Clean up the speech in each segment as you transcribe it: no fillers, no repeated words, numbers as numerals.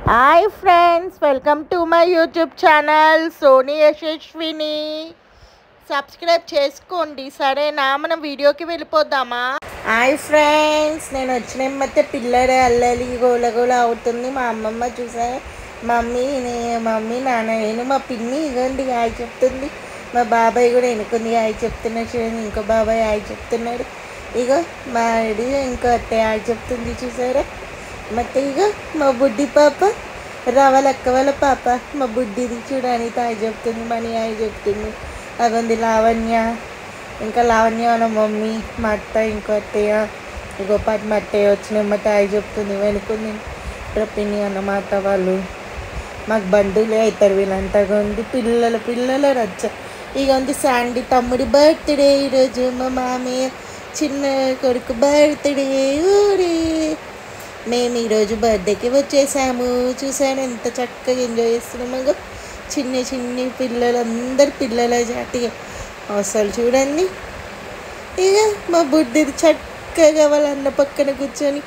Hi friends, welcome to my YouTube channel Soni Yashaswini. Subscribe చేసుకోండి, సరేనా? మనం వీడియోకి వెళ్ళిపోదామా? హాయ్ ఫ్రెండ్స్, నేను వచ్చిన మధ్య పిల్లలు అల్లలి గోలగోల అవుతుంది. మా అమ్మమ్మ చూసా, మమ్మీ నాన్న నేను మా పిన్ని ఇగోండి హాయ్ చెప్తుంది. మా బాబాయ్ కూడా వెనుకుంది హాయ్ చెప్తున్నాడు. చూడండి, ఇంకో బాబాయ్ హాయ్ చెప్తున్నాడు. ఇగో మా ఇంకో అత్తయ్య హాయ్ చెప్తుంది, చూసారా? ಮತ್ತೆ ಈಗ మా బుడ్డి పాప రావాలక్క వాళ్ళ పాప మా బుడ్డిది చూడని హాయ్ చెప్తుంది, మనీ హాయ్ చెప్తుంది. అగొంది లావణ్య, ఇంకా లావణ్య వాళ్ళ మమ్మీ, మా అత్త, ఇంకో అత్తయ్య, ఇంకో పాటి మా అత్తయ్య వచ్చిన అమ్మట హాయ్ చెప్తుంది. వెనుకుంది పిన్ని అన్నమాట. వాళ్ళు మాకు బంధువులే అవుతారు వీళ్ళంతా. ఉంది పిల్లల రచ్చ. ఇక ఉంది శాండీ తమ్ముడి బర్త్డే ఈరోజు. మా మామయ్య చిన్న కొడుకు బర్త్డే. ఊరే మేము ఈరోజు బర్త్డేకి వచ్చేసాము. చూసాను ఎంత చక్కగా ఎంజాయ్ చేస్తున్నాము. చిన్ని పిల్లలు, అందరు పిల్లల జాతిగా అసలు చూడండి. ఇక మా బుడ్డిది చక్కగా వాళ్ళ అన్న పక్కన కూర్చొని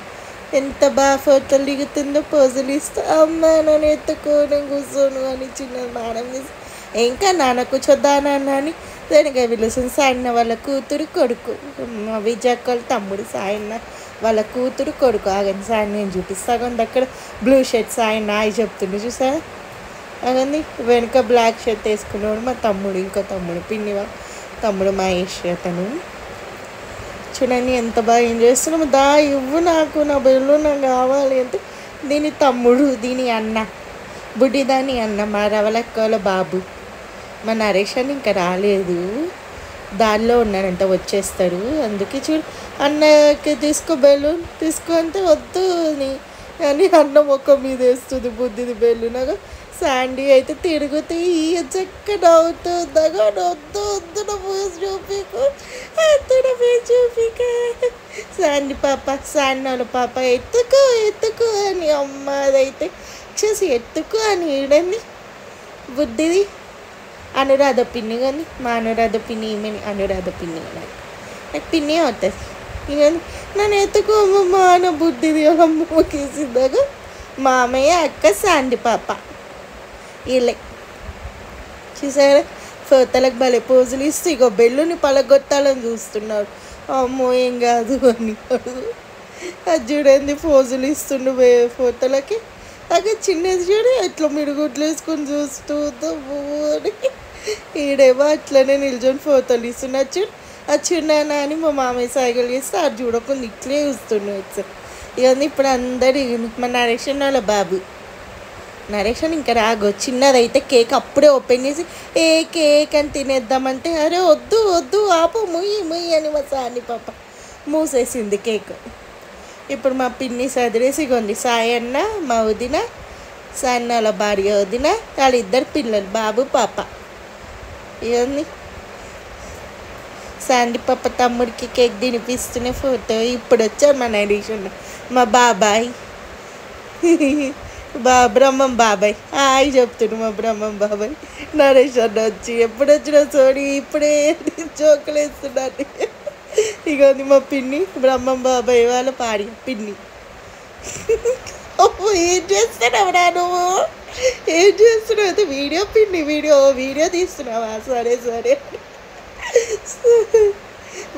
ఎంత బాగా ఫోటోలు దిగుతుందో, పోజులు ఇస్తూ అమ్మ నన్ను ఎత్తుకోను కూర్చోను అని చిన్న మానం చేసి ఇంకా నాన్న కూర్చోద్దా నాన్న అని దానిగా పిలుస్తుంది. సాయన్న వాళ్ళ కూతురు కొడుకు, విజయక్కల తమ్ముడు సాయన్న వాళ్ళ కూతురు కొడుకు. ఆగండి సాయన్న నేను చూపిస్తాగండి. అక్కడ బ్లూ షర్ట్ సాయన్న హాయ్ చెప్తుండే చూసారా? అగండి వెనుక బ్లాక్ షర్ట్ వేసుకున్నాడు మా తమ్ముడు, ఇంకో తమ్ముడు పిన్ని తమ్ముడు మహేష్. అతను చూడండి ఎంత బాగా ఏం చేస్తున్నాము. దా ఇవ్వు నాకు, నా బెల్లు నాకు కావాలి అంటే దీని తమ్ముడు, దీని అన్న, బుడ్డి దాని అన్న, మా రవలక్కల బాబు. మా నరేష్ అని ఇంకా రాలేదు, దానిలో ఉన్నాడంట, వచ్చేస్తాడు. అందుకే చూడు అన్నకి తీసుకో బెలూన్ తీసుకో అంటే వద్దు అని అన్న మొక్క మీద వేస్తుంది బుద్ధిది బెలూన్. శాండీ అయితే తిరుగుతూ చక్క నవ్వుతుందగా, వద్దు నా ఫేస్ చూపికు, నా ఫేస్ చూపిక. శాండీ వాళ్ళ పాప ఎత్తుకో అని అమ్మ అదైతే చూసి ఎత్తుకో అని ఈడండి. బుద్ధిది అనురాధ పిన్ని కానీ మా అనురాధ పిన్ని, ఈమెని అనురాధ పిన్ని కానీ నాకు పిన్ని అవుతుంది. ఇక నన్ను ఎత్తుకోమ్మ నా బుద్ధిది అమ్మకేసిందాగా. మామయ్య అక్క శాండీ పాప వీళ్ళే చూసారా? ఫోటోలకు భలే పోజులు ఇస్తూ ఇగో బెల్లుని పలగొట్టాలని చూస్తున్నాడు. అమ్మో ఏం కాదు అని అది చూడండి పోజులు ఇస్తుండు ఫోటోలకి. అక్కడ చిన్నది చూడు ఎట్లా మిరుగుట్లు వేసుకొని చూస్తూ ఈడేమో అట్లనే నిల్చొని ఫోటోలు ఇస్తున్నాడు. చూడు అది చిన్న అని మా మామయ్య సైకిల్ చేస్తే అది చూడకుండా ఇట్లే చూస్తున్నాడు. ఇవన్నీ ఇప్పుడు అందరు మా నరేష్ వాళ్ళ బాబు. నరేష్ ఇంకా రాగో చిన్నదైతే కేక్ అప్పుడే ఓపెన్ చేసి కేక్ అని తినేద్దామంటే అరే వద్దు ఆపు ముయ్యి అని మా సాని పాప మూసేసింది కేక్. ఇప్పుడు మా పిన్ని సదిరేసి ఇగోంది సాయన్న, మా వదిన, సాయన్న వాళ్ళ భార్య వదిన, వాళ్ళిద్దరు పిల్లలు బాబు పాప. ఇవన్నీ శాండీ పాప తమ్ముడికి కేక్ తినిపిస్తున్న ఫోటో. ఇప్పుడు వచ్చారు మా నరేషన్ మా బాబాయ్ బ్రహ్మం బాబాయ్ హాయ్ చెప్తున్నా. మా బ్రహ్మం బాబాయ్ నరేష్ అన్న వచ్చి ఎప్పుడు వచ్చినా సోని ఇప్పుడే జోకులు వేస్తున్నాను. ఇక మా పిన్ని బ్రహ్మం బాబాయ్ వాళ్ళ భార్య పిన్ని. ఏం చేస్తున్నావురా నువ్వు? ఏం చేస్తున్నావు? అయితే వీడియో పిన్ని వీడియో తీస్తున్నావా? సరే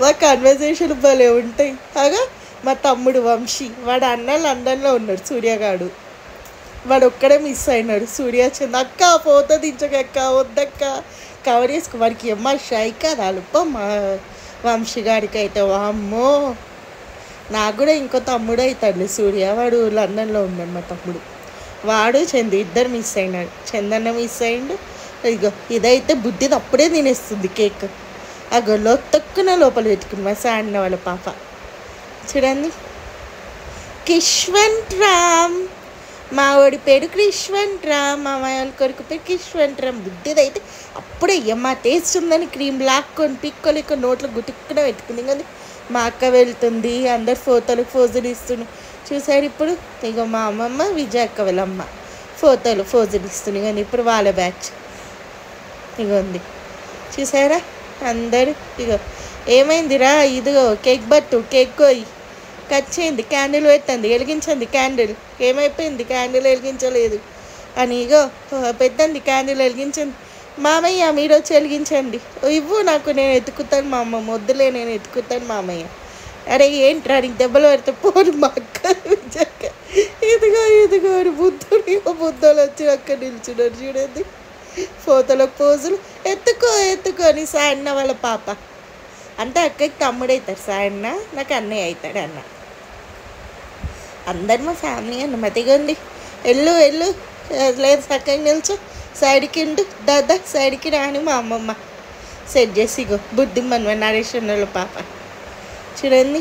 మా కన్వర్సేషన్ భలే ఉంటాయి. అగా మా తమ్ముడు వంశీ, వాడు అన్న లండన్లో ఉన్నాడు, సూర్యగాడు. వాడు ఒక్కడే మిస్ అయినాడు. సూర్య వచ్చింది అక్క ఫోటో దించకక్క, వద్దక్క కవర్ చేసుకో. వాడికి ఏమ్మా షై కదా అలుప మా వంశీ గారికి అయితే. అమ్మో నాకు కూడా ఇంకో తమ్ముడు అవుతాడు సూర్య, వాడు లండన్లో ఉన్నాడు మా తమ్ముడు. వాడు చందు ఇద్దరు మిస్ అయినాడు. చందన్న మిస్ అయిండు. ఇగో ఇదైతే బుద్ధిది అప్పుడే తినేస్తుంది కేక్. ఆ గొల్లో తక్కువ లోపల పెట్టుకుంది మా సాన్న వాళ్ళ పాప. చూడండి కిష్వంత్ రామ్, మా వాడి పేరు కృష్వంత్ రామ్, మా వాళ్ళ కొడుకు పేరు కిష్వంత్ రామ్. బుద్ధిది అయితే అప్పుడే అమ్మ టేస్ట్ ఉందని క్రీమ్ లాక్కొని పిక్కోలేక నోట్లో గుట్టుక్కున పెట్టుకుంది. కానీ మా అక్క వెళ్తుంది, అందరు ఫోజులు ఇస్తుంది. చూసారు ఇప్పుడు ఇక మా అమ్మమ్మ విజయ అక్క వాళ్ళ అమ్మ ఫోజులు ఇస్తుంది. కానీ ఇప్పుడు వాళ్ళ బ్యాచ్ ఇగోంది చూసారా అందరు. ఇగో ఏమైందిరా, ఇదిగో కేక్ బట్టు కేక్ కోయి కట్ చేయండి, క్యాండిల్ పెట్టండి, వెలిగించండి క్యాండిల్. ఏమైపోయింది? క్యాండిల్ వెలిగించలేదు అని. ఇగో పెట్టండి క్యాండిల్, వెలిగించండి. మామయ్య మీరు వచ్చి వెలిగించండి. ఇవ్వు నాకు, నేను ఎత్తుకుతాను మా అమ్మ. వద్దులే, నేను ఎత్తుకుతాను మామయ్య. అరే ఏంట్రా నీకు దెబ్బలు పెడితే పోను మా అక్క. ఇదిగో ఇదిగో బుద్ధుడు, బుద్ధులు వచ్చి అక్కడ నిల్చున్నారు చూడండి, ఫోటోలకు పోజులు. ఎత్తుకో అని సాయన్న వాళ్ళ పాప. అంటే అక్కకి తమ్ముడు అవుతాడు సాయన్న, నాకు అన్నయ్య అవుతాడు అన్న. అందరు మా ఫ్యామిలీ అన్నమాట. ఇగోండి వెళ్ళు లేదు చక్కగా నిల్చో, సైడ్కి ఉండు, దాదా సైడ్కి రాని మా అమ్మమ్మ సెట్ చేసి. ఇగో బుద్ధి మన నరేషన్ల పాప చూడండి.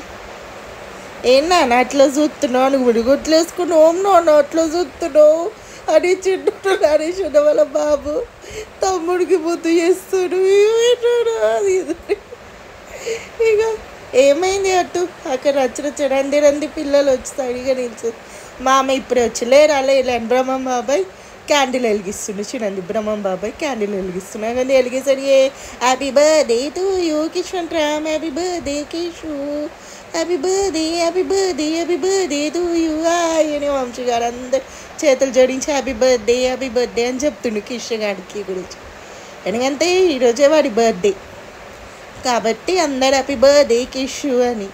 ఏనా అట్లా చూస్తున్నావు, నువ్వు గుడిగుట్లు వేసుకున్నావు, ఓం అట్లా చూస్తున్నావు అని చిన్న నరేషన్ వాళ్ళ బాబు తమ్ముడికి బుద్ధి చేస్తాడు. అది ఇక ఏమైంది అటు అక్కడ రండి పిల్లలు వచ్చి సరిగా నిల్చు. మా అమ్మ ఇప్పుడే వచ్చి లేని బ్రహ్మం బాబాయ్ క్యాండిల్ వెలిగిస్తుండే చూడండి. బ్రహ్మం బాబాయ్ క్యాండిల్ వెలిగిస్తున్నా కానీ వెలిగేసరి happy birthday to you Kishan Ram, happy birthday Kishu, happy birthday to you అని వంశీ గారు అందరు చేతులు జోడించి హ్యాపీ బర్త్డే అని చెప్తుండు కిష్ గారికి గురించి. ఎందుకంటే ఈరోజే వాడి బర్త్డే కాబట్టి అందరు హ్యాపీ బర్త్డే కిషు అని.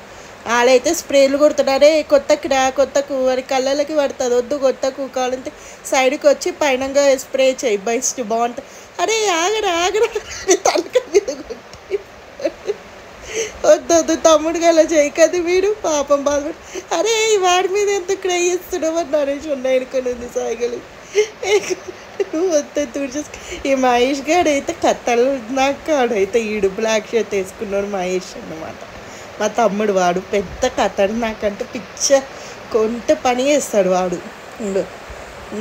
వాళ్ళైతే స్ప్రేలు కొడుతున్నారే కొత్తకు వారి కళ్ళకి పడుతుంది, వద్దు కొత్తకు కావాలంటే సైడ్కి వచ్చి పైనంగా స్ప్రే చేయి బెస్ట్ బాగుంటుంది. అరే ఆగరా తలక మీద కొట్టి వద్దు తమ్ముడు అలా చేయకది వీడు పాపం బాధపడి. అరే వాడి మీద ఎంత క్రై చేస్తున్నావు అని నరేష్ ఉన్నాయనుకొని ఉంది సాయిగలు. వద్ద తుడిచేసి ఈ మహేష్ గారు అయితే కథలు నాకు ఆడైతే ఈడు బ్లాక్ షర్ట్ వేసుకున్నాడు మహేష్ అన్నమాట. మా తమ్ముడు వాడు పెద్ద కథడు, నాకంటే పిచ్చ కొంత పని చేస్తాడు వాడు.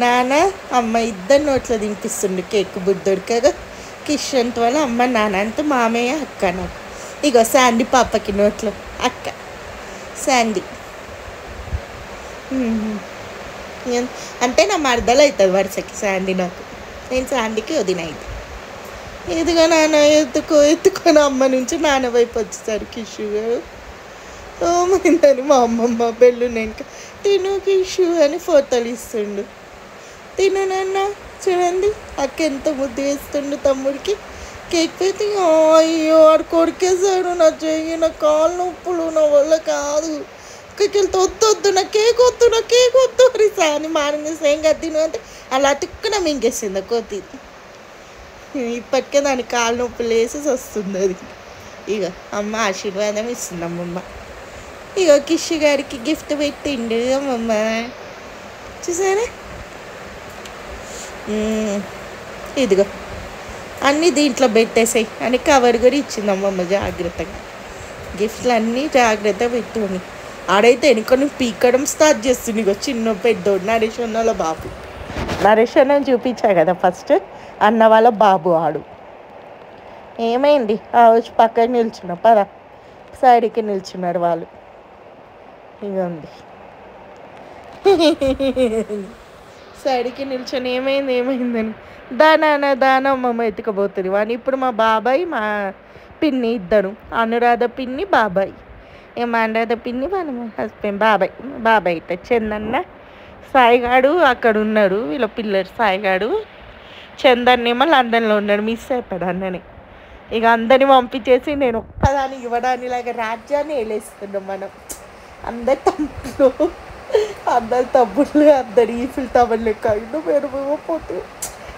నాన్న అమ్మ ఇద్దరు నోట్లో తినిపిస్తుండు కేక్ బుద్ధుడికగా. కిషన్ వాళ్ళ అమ్మ నాన్న అంటే మామయ్య అక్క నాకు. ఇగో శాండీ పాపకి నోట్లో అక్క శాండీ అంటే నా మరదలు అవుతుంది వరుసకి శాండీ నాకు. నేను శాండీకి వదిన అయితే. ఇదిగా నాన్న ఎత్తుకొని అమ్మ నుంచి నాన్న వైపు వచ్చేసారు కిషు గారు. ఓమైందని మా అమ్మమ్మ బెల్లు నేను తిను కిషు అని ఫోటోలు ఇస్తుండు. తిను నాన్న చూడండి అక్క ఎంత ముద్దు వేస్తుండు తమ్ముడికి. కేక్ పెట్టి అయ్యో ఆడు కొరికేసాడు, నా చెయ్యి, నా కాళ్ళు నొప్పులు, నా వల్ల కాదు. అక్కకి వెళ్తే వద్దు నా కేక్ వద్దు అని సాని మారింది సేమ్ కత్తిను అంటే అలా తిక్కున మింగేసింది కొద్ది. ఇప్పటికే దాని కాళ్ళు నొప్పులు వేసేసి వస్తుంది అది. ఇక అమ్మ ఆశీర్వాదం ఇస్తుంది అమ్మమ్మ. ఇక కిష్ గారికి గిఫ్ట్ పెట్టిండు అమ్మమ్మ చూసారా. ఇదిగో అన్నీ దీంట్లో పెట్టేసాయి అని కవర్ కూడా ఇచ్చింది అమ్మమ్మ జాగ్రత్తగా. గిఫ్ట్లు అన్నీ జాగ్రత్తగా పెట్టుకుని ఆడైతే ఎన్నుకొని పీకడం స్టార్ట్ చేస్తుంది. ఇగో చిన్న పెద్దోడు నరేష్ వాళ్ళ బాబు. నరేష్ అన్న చూపించా కదా ఫస్ట్, అన్న వాళ్ళ బాబు ఆడు. ఏమైంది వచ్చి పక్కకి నిల్చున్నా పదా సైడ్కి నిల్చున్నారు వాళ్ళు. ఇదండి సైడ్కి నిల్చొని ఏమైందని దానమ్మమ్మ ఎత్తుకపోతుంది వాడిని. ఇప్పుడు మా బాబాయ్ మా పిన్ని ఇద్దరు, అనురాధ పిన్ని బాబాయ్. మా అనురాధ పిన్ని వాళ్ళ హస్బెండ్ బాబాయ్ ఇట్ట చందన్న సాయిగాడు అక్కడ ఉన్నాడు. వీళ్ళ పిల్లలు సాయిగాడు చందన్ ఏమో లండన్లో ఉన్నాడు, మిస్ అయిపోయాడు అన్నని. ఇక అందరిని పంపించేసి నేను ఒక్కదాన్ని ఇవ్వడాన్ని ఇలాగ రాజ్యాన్ని వేలేస్తున్నాం మనం. అందరి తమ్ముళ్ళు అందరు ఈఫిల్ తమ్ముళ్ళు లెక్క అయినా పోతే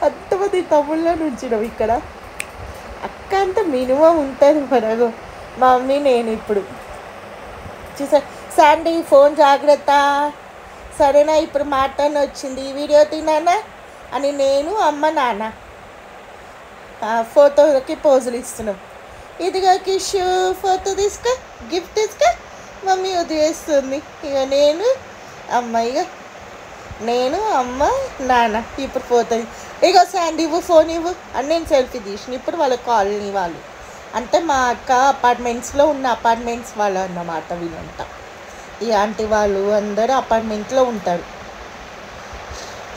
అంతమంది తమ్ముళ్ళ నుంచినాం ఇక్కడ. అక్క అంత మినిమం ఉంటుంది మనకు. మా మమ్మీ నేను ఇప్పుడు చూసా శాండీ ఫోన్ జాగ్రత్త సరేనా, ఇప్పుడు మాట్లాడి వచ్చింది ఈ వీడియో తిన్నానా అని నేను అమ్మ నాన్న ఫోటోకి పోజులు ఇస్తున్నాం. ఇదిగా కిష్ ఫోటో తీసుకో, గిఫ్ట్ తీసుకో, మమ్మీ వదిలేస్తుంది. ఇక నేను అమ్మ నాన్న ఇప్పుడు ఫోటో. ఇగో శాండీ ఇవ్వు ఫోన్ ఇవ్వు అని నేను సెల్ఫీ తీసిన. ఇప్పుడు వాళ్ళ కాలనీ వాళ్ళు అంటే మా అక్క అపార్ట్మెంట్స్లో ఉన్న అపార్ట్మెంట్స్ వాళ్ళు అన్నమాట వీళ్ళంతా. ఈ ఆంటీ వాళ్ళు అందరూ అపార్ట్మెంట్లో ఉంటారు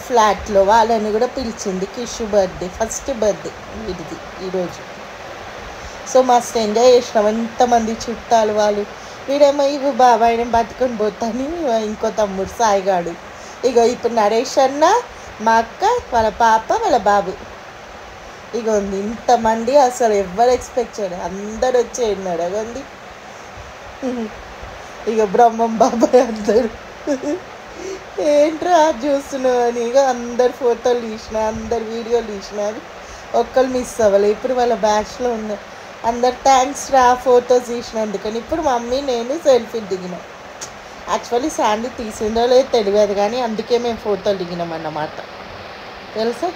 ఫ్లాట్లో. వాళ్ళని కూడా పిలిచింది. కిషు బర్త్డే ఫస్ట్ బర్త్డే వీడిది ఈరోజు. సో మస్తు ఎంజాయ్ చేసినాం. ఎంతమంది చుట్టాలు వాళ్ళు వీడేమో ఇవి బాబాయిని బతుకొని పోతాని ఇంకో తమ్ముడు సాయిగాడు. ఇగో ఇప్పుడు నరేష్ అన్న, మా అక్క, వాళ్ళ పాప, వాళ్ళ బాబు. ఇగో ఉంది ఇంతమంది, అసలు ఎవరు ఎక్స్పెక్ట్ చేయరు, అందరు వచ్చేయన్నారు. అగోండి ఇక బ్రహ్మం బాబాయ్ అందరు ఏంట్రా చూస్తున్నావు అని ఇక అందరు ఫోటోలు తీసిన, అందరు వీడియోలు తీసిన, అది ఒక్కరు మిస్ అవ్వాలి. ఇప్పుడు వాళ్ళ బ్యాచ్లో ఉన్నారు అందరు. థ్యాంక్స్ రా ఫొటోస్ తీసినందుకని. ఇప్పుడు మమ్మీ నేను సెల్ఫీ దిగినాం. యాక్చువల్లీ శాండీ తీసిందో లేదో తెలియదు కానీ అందుకే మేము ఫోటోలు దిగినాం అన్నమాట, తెలుసా.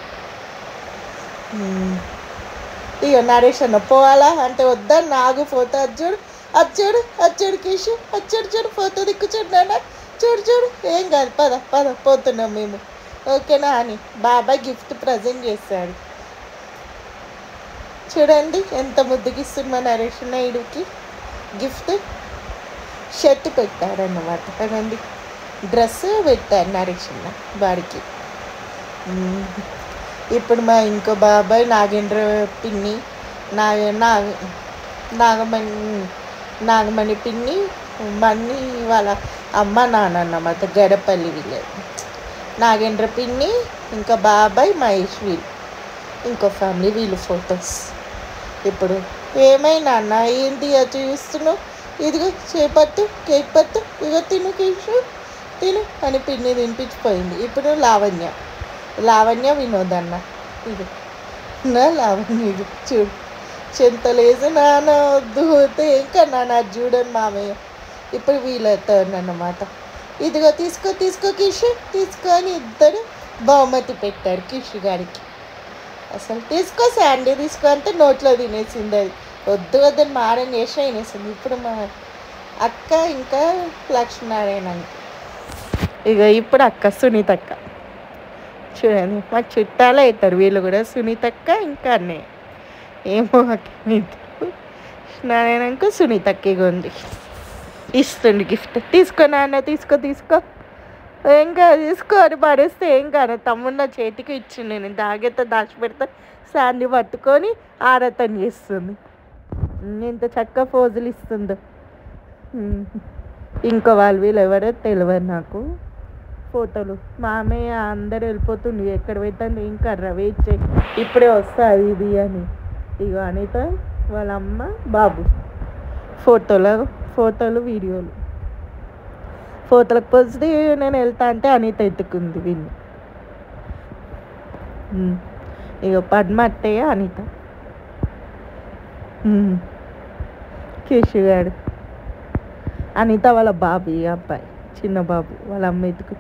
ఇక నరేష్ అన్న పోవాలా అంటే వద్దా, నాకు ఫోటో వచ్చాడు కిషు చూడు ఫోటో దిక్కుచాడు నాన్న, చూడు ఏం కాదు, పద పోతున్నాం మేము, ఓకేనా అని బాబాయ్ గిఫ్ట్ ప్రజెంట్ చేశాడు. చూడండి ఎంత ముద్దుగిస్తుంది మా నరేష్ నాయుడుకి గిఫ్ట్. షర్ట్ పెట్టారన్నమాట, అదండి డ్రెస్ పెట్టారు నరేష్ వాడికి. ఇప్పుడు మా ఇంకో బాబాయ్ నాగేంద్ర పిన్ని, నాగమణి పిన్ని, మన్ని వాళ్ళ అమ్మ నాన్న అన్నమాట, గడపల్లి విలేజ్. నాగేంద్ర పిన్ని, ఇంకా బాబాయ్ మహేష్ వీళ్ళు ఇంకో ఫ్యామిలీ, వీళ్ళు ఫొటోస్. ఇప్పుడు ఏమైనా అన్న ఏంటి అది చూస్తున్నావు, ఇదిగో చేపట్టు కేక్ పట్టు, ఇగో తిను కిషు తిను అని పిన్ని తినిపించిపోయింది. ఇప్పుడు లావణ్య వినోద్ అన్న, ఇది నా లావణ్య, ఇది చూడు చింతలేసి నాన్న వద్దు పోతే ఇంకా నాన్న చూడని మామయ్య. ఇప్పుడు వీళ్ళతో అన్నమాట, ఇదిగో తీసుకో కిషు తీసుకో అని ఇద్దరు బహుమతి పెట్టారు కిషు గారికి. అసలు తీసుకో శాండీ తీసుకో అంటే నోట్లో తినేసింది, అది వద్దని మారం చేసి అయినేసింది. ఇప్పుడు మా అక్క ఇంకా లక్ష్మీనారాయణ అంక, ఇక ఇప్పుడు అక్క సునీత అక్క, చూడండి మాకు చుట్టాలు అవుతారు వీళ్ళు కూడా, సునీత అక్క ఇంకా అన్నయ్య. ఏమో నారాయణకు సునీత అక్క ఇక ఉంది, ఇస్తుంది గిఫ్ట్. తీసుకో నాన్న తీసుకో ఏం కాదు, తీసుకో అని పడేస్తే ఏం కాదు. తమ్ముడు నా చేతికి ఇచ్చింది, నేను దాచిపెడతా. శాండీ పట్టుకొని ఆరాధన చేస్తుంది, ఎంత చక్కగా పోజులు ఇస్తుందో. ఇంకో వీళ్ళు ఎవరో తెలియదు నాకు. ఫోటోలు మామయ్య అందరు వెళ్ళిపోతుంది, ఎక్కడ పెట్టండి ఇంకా వెయిట్ చేయి ఇప్పుడే వస్తాయి ఇది అని. ఇక అనిత వాళ్ళ అమ్మ బాబు ఫోటోలు వీడియోలు. ఫోటోలకు పోస్తే నేను వెళ్తా అంటే అనిత ఎత్తుకుంది వీళ్ళు. ఇక పద్మ అత్తయ్య అనిత, కేశుగాడు అనిత వాళ్ళ బాబు, ఈ అబ్బాయి చిన్న బాబు, వాళ్ళ అమ్మ ఎత్తుకు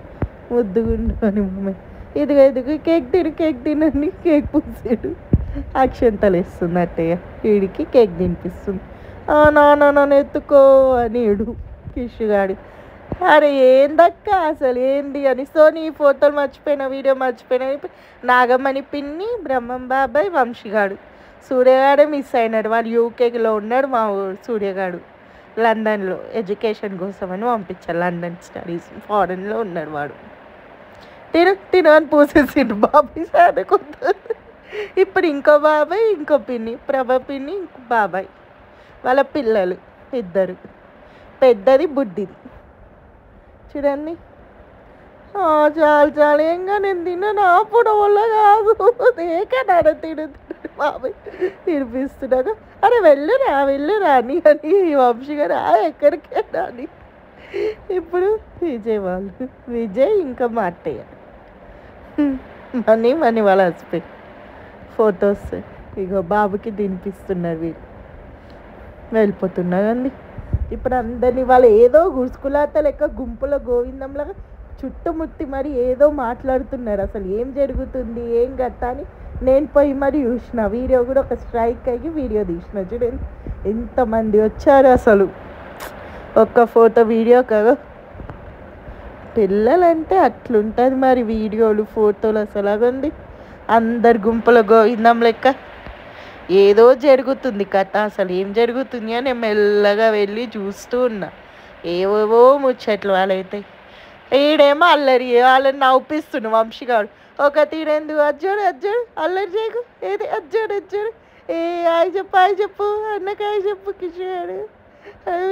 ముద్దుగుండు అని మమ్మీ ఇదిగో కేక్ తినని కేక్ పూసాడు. అక్షంతలు వేస్తుంది అత్తయ్య, వీడికి కేక్ తినిపిస్తుంది. నాన్న ఎత్తుకో అని ఏడు కిషుగాడు. అరే ఏందక్క అసలు ఏంది అని. సో నీ ఫోటోలు మర్చిపోయినా, వీడియో మర్చిపోయినా. నాగమణి పిన్ని, బ్రహ్మం బాబాయ్, వంశీగాడు, సూర్యగాడే మిస్ అయినాడు. వాళ్ళు యూకేలో ఉన్నాడు మా సూర్యగాడు, లండన్లో ఎడ్యుకేషన్ కోసం అని పంపించారు, లండన్ స్టడీస్, ఫారెన్లో ఉన్నాడు వాడు. తిను అని పూసేసిండు బాబాయ్ సాధకొద్దు. ఇప్పుడు ఇంకో బాబాయ్ ఇంకో పిన్ని, ప్రభ పిన్ని ఇంకో బాబాయ్, వాళ్ళ పిల్లలు ఇద్దరు, పెద్దది బుడ్డిది. చూడండి చాలు ఏంగా నేను తిన్నాను, ఆపడం వల్ల కాదు ఏకనాడ తిను బాబాయ్ తినిపిస్తున్నాక. అరే వెళ్ళురా అని వంశీ గారు ఎక్కడికే అని. ఇప్పుడు విజయ్ ఇంకా మా అత్తయ్య, మనీ వాళ్ళ హస్బెండ్ ఫొటోస్. ఇగో బాబుకి తినిపిస్తున్నారు వీళ్ళు, వెళ్ళిపోతున్నారు అండి. ఇప్పుడు అందరినీ వాళ్ళు ఏదో గురుసుకులాత లెక్క గుంపులో గోవిందంలాగా చుట్టుముట్టి మరి ఏదో మాట్లాడుతున్నారు. అసలు ఏం జరుగుతుంది ఏం గట్టా అని నేను పోయి మరి చూసిన, వీడియో కూడా ఒక స్ట్రైక్ అయ్యి వీడియో తీసిన. చూడండి ఎంతమంది వచ్చారు అసలు, ఒక్క ఫోటో వీడియో కదా. పిల్లలంటే అట్లుంటుంది మరి, వీడియోలు ఫోటోలు అసలు అగండి అందరు గుంపులో గోవిందం లెక్క. ఏదో జరుగుతుంది కథ, అసలు ఏం జరుగుతుంది అని నేను మెల్లగా వెళ్ళి చూస్తూ ఉన్నా. ఏవేవో ముచ్చట్లు వాళ్ళైతే. ఈడేమో వాళ్ళని నవ్విస్తున్నా వంశీగాడు. ఒక తీరేందు అజ్జోడు అల్లరి చేయకు, ఏది అజ్జోడు ఏ హాయ్ చెప్పు అన్నకాయ చెప్పు కిషోడు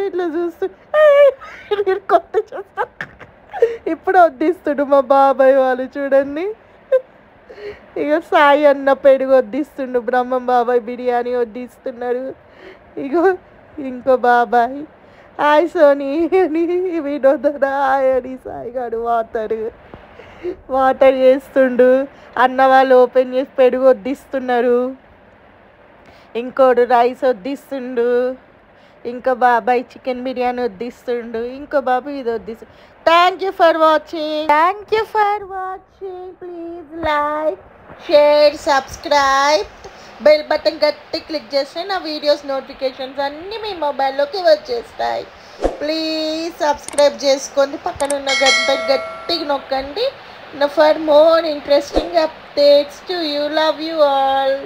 ఇట్లా చూస్తూ నేను కొత్త చూస్తా. ఇప్పుడు వడ్డిస్తుడు మా బాబాయ్ వాళ్ళు చూడండి. ఇక సాయి అన్న పెరుగు వడ్డిస్తుండు, బ్రహ్మం బాబాయ్ బిర్యానీ వడ్డిస్తున్నారు. ఇగో ఇంకో బాబాయ్ హాయ్ సోనీ అని వినోదన హాయ్ అని సాయిగాడు వాటర్ చేస్తుండు. అన్న వాళ్ళు ఓపెన్ చేసి పెరుగు వడ్డిస్తున్నారు. ఇంకోడు రైస్ వడ్డిస్తుండు. ఇంకో బాబాయ్ చికెన్ బిర్యానీ వడ్డిస్తుండు. ఇంకో బాబాయ్ ఇది వడ్డిస్తుండు. Thank you for watching. Please like, share, subscribe. Bell button గట్టి క్లిక్ చేస్తే నా వీడియోస్ నోటిఫికేషన్స్ అన్నీ మీ మొబైల్లోకి వచ్చేస్తాయి. ప్లీజ్ సబ్స్క్రైబ్ చేసుకోండి. పక్కన ఉన్న గంట గట్టిగా నొక్కండి. For more interesting updates to you. Love you all.